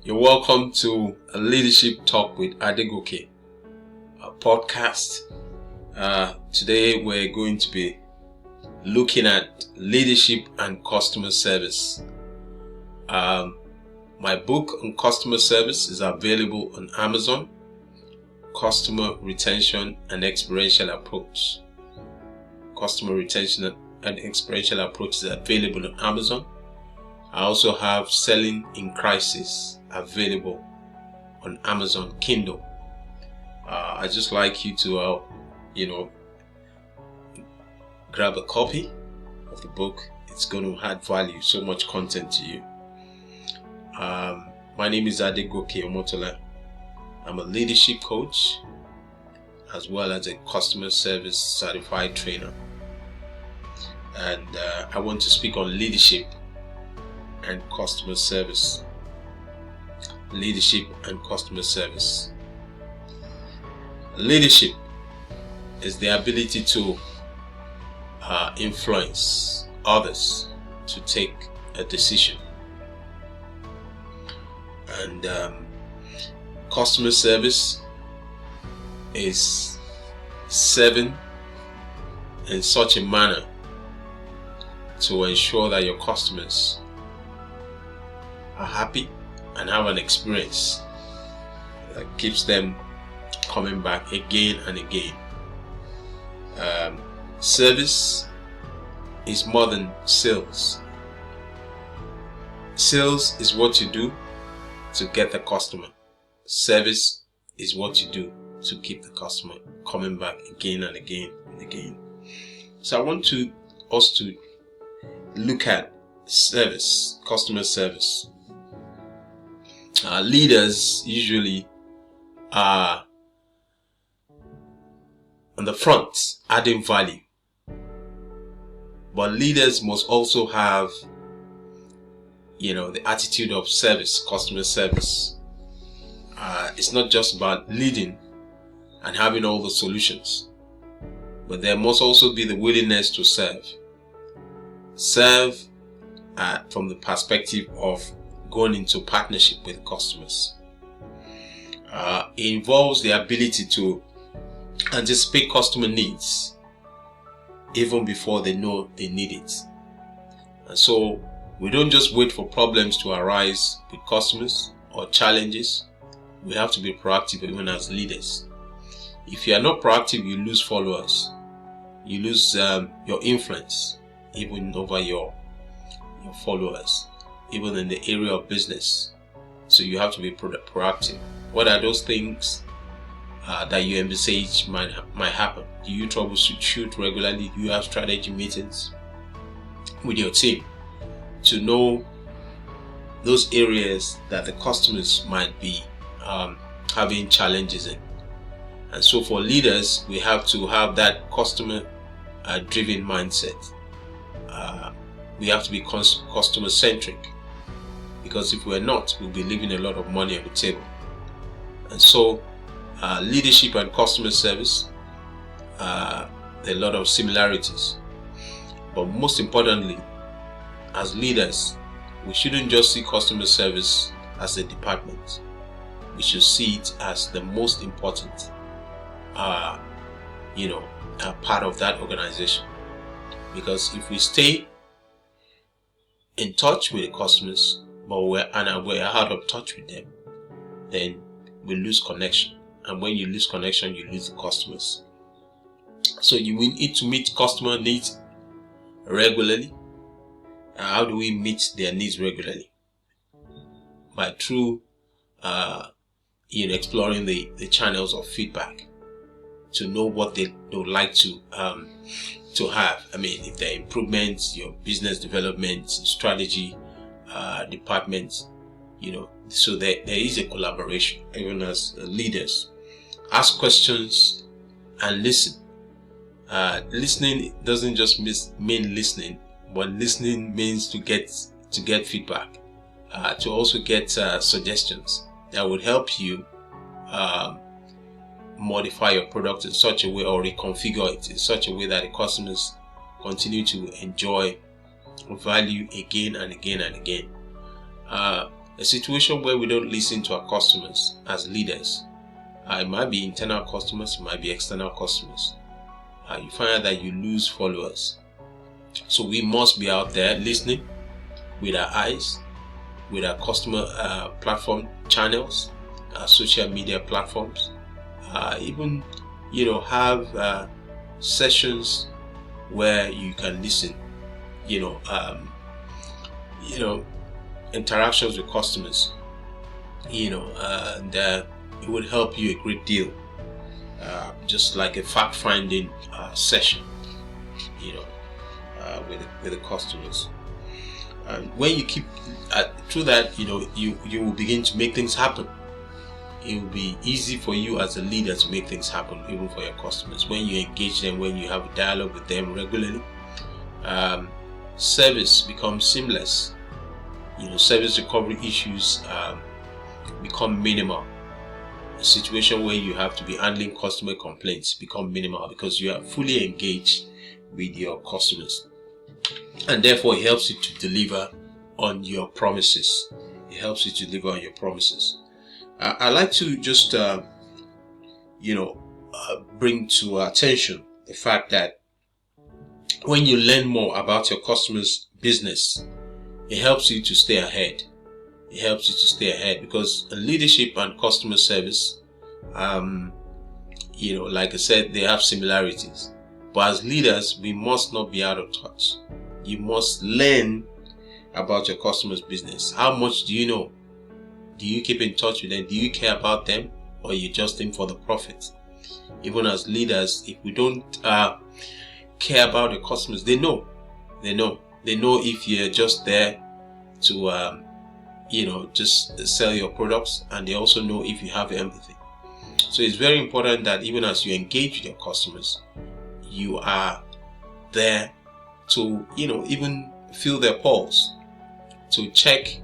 You're welcome to a Leadership Talk with Adegoke, a podcast. Today we're going to be looking at leadership and customer service. My book on customer service is available on Amazon. Customer Retention and Experiential Approach. Customer Retention and Experiential Approach is available on Amazon. I also have Selling in Crisis available on Amazon Kindle. I just like you to, grab a copy of the book. It's going to add value, so much content to you. My name is Adegoke Omotola. I'm a leadership coach as well as a customer service certified trainer. And I want to speak on leadership and customer service. Leadership and customer service. Leadership is the ability to influence others to take a decision. And customer service is serving in such a manner to ensure that your customers are happy and have an experience that keeps them coming back again and again. Service is more than sales. Sales is what you do to get the customer. Service is what you do to keep the customer coming back again and again and again. So I want us to look at service, customer service. Leaders usually are on the front, adding value. But leaders must also have, the attitude of service, customer service. It's not just about leading and having all the solutions, but there must also be the willingness to serve. Serve from the perspective of going into partnership with customers. It involves the ability to anticipate customer needs even before they know they need it. And so we don't just wait for problems to arise with customers or challenges. We have to be proactive even as leaders. If you are not proactive, you lose followers. You lose your influence even over your followers, even in the area of business. So you have to be proactive. What are those things that you envisage might happen? Do you troubleshoot regularly? Do you have strategy meetings with your team to know those areas that the customers might be having challenges in? And so for leaders, we have to have that customer driven mindset. We have to be customer centric, because if we're not, we'll be leaving a lot of money on the table. And so leadership and customer service, there are a lot of similarities. But most importantly, as leaders, we shouldn't just see customer service as a department. We should see it as the most important part of that organization. Because if we stay in touch with the customers, but we're out of touch with them, then we lose connection. And when you lose connection, you lose the customers. So you will need to meet customer needs regularly. How do we meet their needs regularly? By through exploring the channels of feedback to know what they would like to have. I mean, if there are improvements, your business development strategy department, so there is a collaboration even as leaders. Ask questions and listen. Listening doesn't just mean listening, but listening means to get feedback, to also get suggestions that would help you modify your product in such a way, or reconfigure it in such a way that the customers continue to enjoy value again and again and again. A a situation where we don't listen to our customers as leaders, it might be internal customers, it might be external customers, you find out that you lose followers. So we must be out there listening with our eyes, with our customer platform channels, social media platforms, even have sessions where you can listen, interactions with customers, and it would help you a great deal, just like a fact-finding session, with the customers. And when you keep through that, you will begin to make things happen. It will be easy for you as a leader to make things happen, even for your customers. When you engage them, when you have a dialogue with them regularly, service becomes seamless. Service recovery issues become minimal. A situation where you have to be handling customer complaints become minimal because you are fully engaged with your customers, and therefore it helps you to deliver on your promises. It helps you to deliver on your promises. I like to just bring to attention the fact that when you learn more about your customer's business, it helps you to stay ahead. It helps you to stay ahead because leadership and customer service, like I said, they have similarities. But as leaders, we must not be out of touch. You must learn about your customer's business. How much do you know? Do you keep in touch with them? Do you care about them? Or you just in for the profit? Even as leaders, if we don't care about the customers, they know. They know if you're just there to just sell your products, and they also know if you have empathy. So it's very important that even as you engage with your customers, you are there to even feel their pulse, to check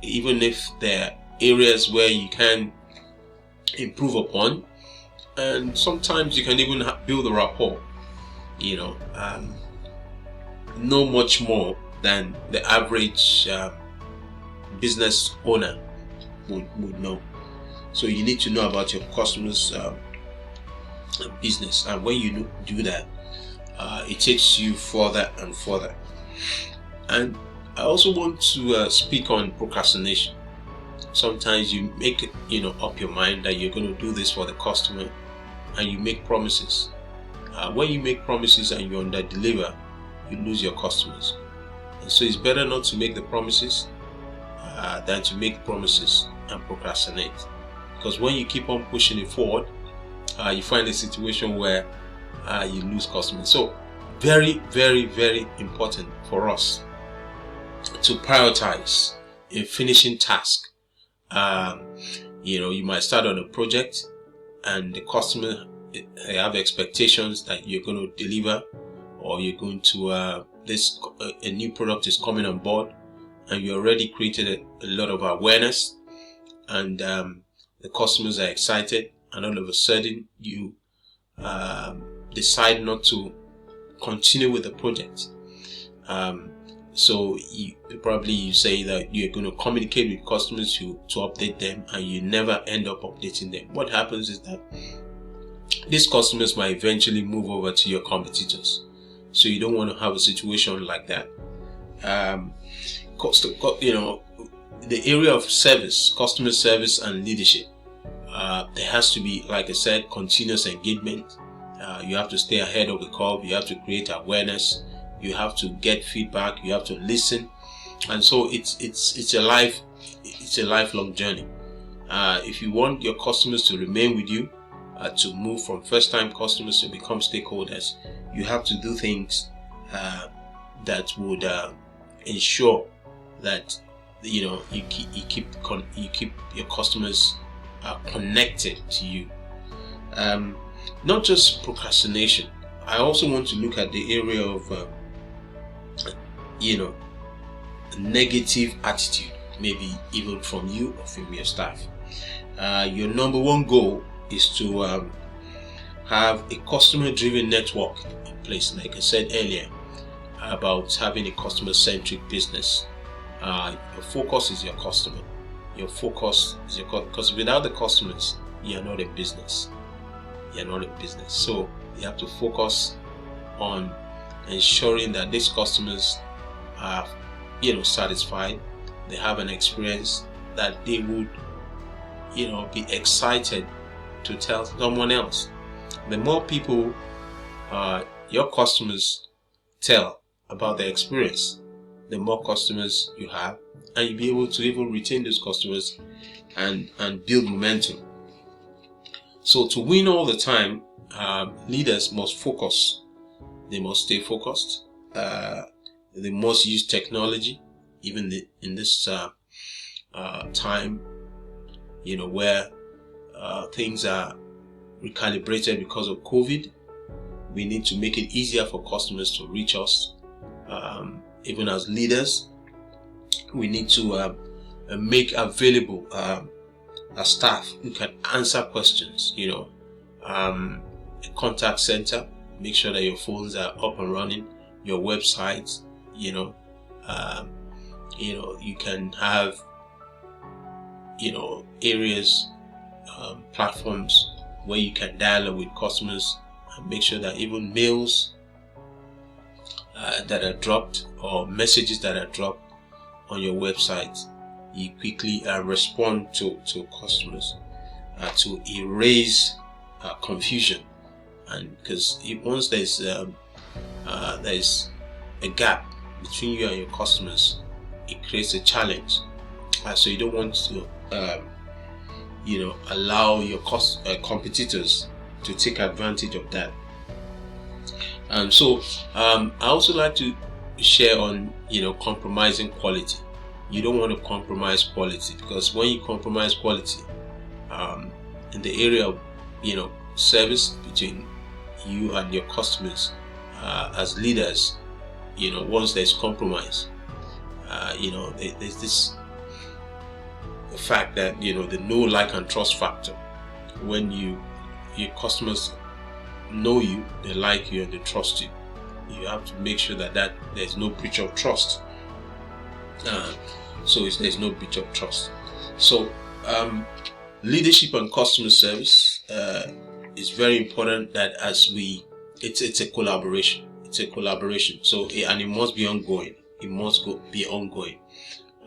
even if there are areas where you can improve upon, and sometimes you can even build a rapport. Know much more than the average business owner would know. So you need to know about your customers' business, and when you do that, it takes you further and further. And I also want to speak on procrastination. Sometimes you make up your mind that you're going to do this for the customer, and you make promises. When you make promises and you under-deliver, you lose your customers. And so it's better not to make the promises than to make promises and procrastinate. Because when you keep on pushing it forward, you find a situation where you lose customers. So very, very, very important for us to prioritize in finishing task. You might start on a project, and the customer have expectations that you're going to deliver, or you're going to a new product is coming on board, and you already created a lot of awareness, and the customers are excited, and all of a sudden you decide not to continue with the project. So you say that you're going to communicate with customers to update them, and you never end up updating them. What happens is that these customers might eventually move over to your competitors. So you don't want to have a situation like that. The area of service, customer service and leadership, there has to be, like I said, continuous engagement. You have to stay ahead of the curve. You have to create awareness. You have to get feedback. You have to listen. And so it's a lifelong journey. If you want your customers to remain with you, to move from first-time customers to become stakeholders, you have to do things that would ensure that you keep your customers connected to you. Not just procrastination. I also want to look at the area of negative attitude, maybe even from you or from your staff. Your number one goal is to have a customer-driven network in place. Like I said earlier about having a customer-centric business, your focus is your customer. your focus is your because without the customers, you are not a business. You are not a business. So you have to focus on ensuring that these customers are, satisfied. They have an experience that they would, be excited to tell someone else. The more people your customers tell about their experience, the more customers you have, and you'll be able to even retain those customers and build momentum. So to win all the time, leaders must focus. They must stay focused. They must use technology, even in this time, where things are recalibrated because of COVID. We need to make it easier for customers to reach us. Even as leaders, we need to make available a staff who can answer questions. A contact center. Make sure that your phones are up and running. Your websites. You can have areas, platforms where you can dialogue with customers and make sure that even mails that are dropped or messages that are dropped on your website, you quickly respond to customers to erase confusion. And because once there's a gap between you and your customers, it creates a challenge. So you don't want to allow your competitors to take advantage of that. So I also like to share on compromising quality. You don't want to compromise quality, because when you compromise quality in the area of service between you and your customers, as leaders, once there's compromise, there's this fact that the know, like, and trust factor. When your customers know you, they like you, and they trust you, you have to make sure that there's no breach of trust. There's no breach of trust. So leadership and customer service is very important. That it's a collaboration. It's a collaboration. So and it must be ongoing. It must be ongoing.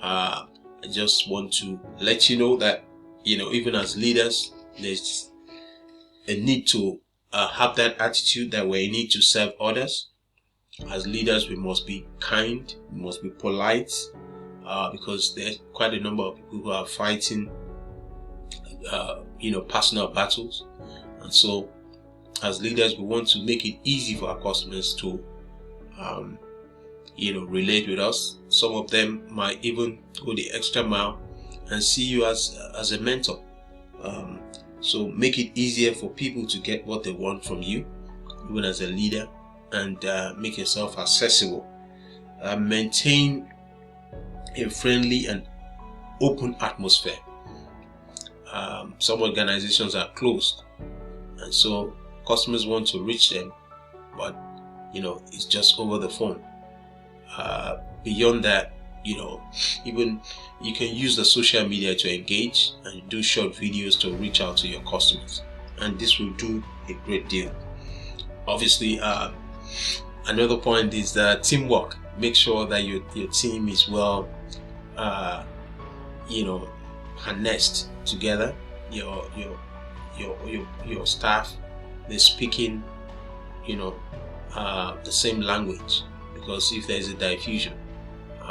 I just want to let you know that even as leaders, there's a need to have that attitude that we need to serve others. As leaders, we must be kind, we must be polite, because there's quite a number of people who are fighting personal battles. And so as leaders, we want to make it easy for our customers to relate with us. Some of them might even go the extra mile and see you as a mentor. So make it easier for people to get what they want from you, even as a leader, and make yourself accessible. Maintain a friendly and open atmosphere. Some organizations are closed, and so customers want to reach them, but it's just over the phone. Beyond that, even you can use the social media to engage and do short videos to reach out to your customers, and this will do a great deal. Obviously, another point is teamwork. Make sure that your team is well harnessed together. Your staff, they're speaking the same language, because if there's a diffusion,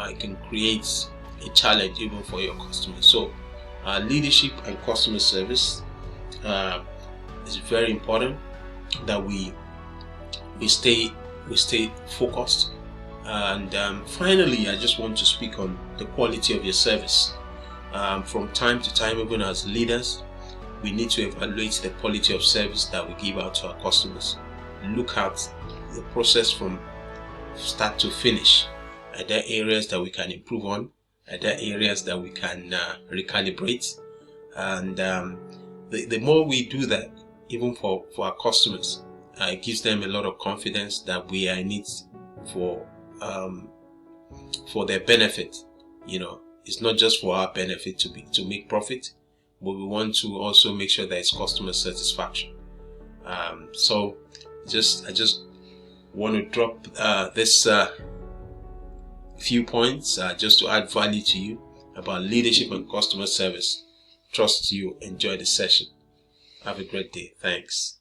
it can create a challenge even for your customers. So leadership and customer service is very important, that we stay focused. And finally, I just want to speak on the quality of your service. From time to time, even as leaders, we need to evaluate the quality of service that we give out to our customers. Look at the process from start to finish. Are there areas that we can improve on? Are there areas that we can recalibrate? And the more we do that, even for our customers, it gives them a lot of confidence that we are in it for their benefit. it's not just for our benefit to make profit, but we want to also make sure that it's customer satisfaction. So I just want to drop this few points just to add value to you about leadership and customer service. Trust you enjoy the session. Have a great day. Thanks.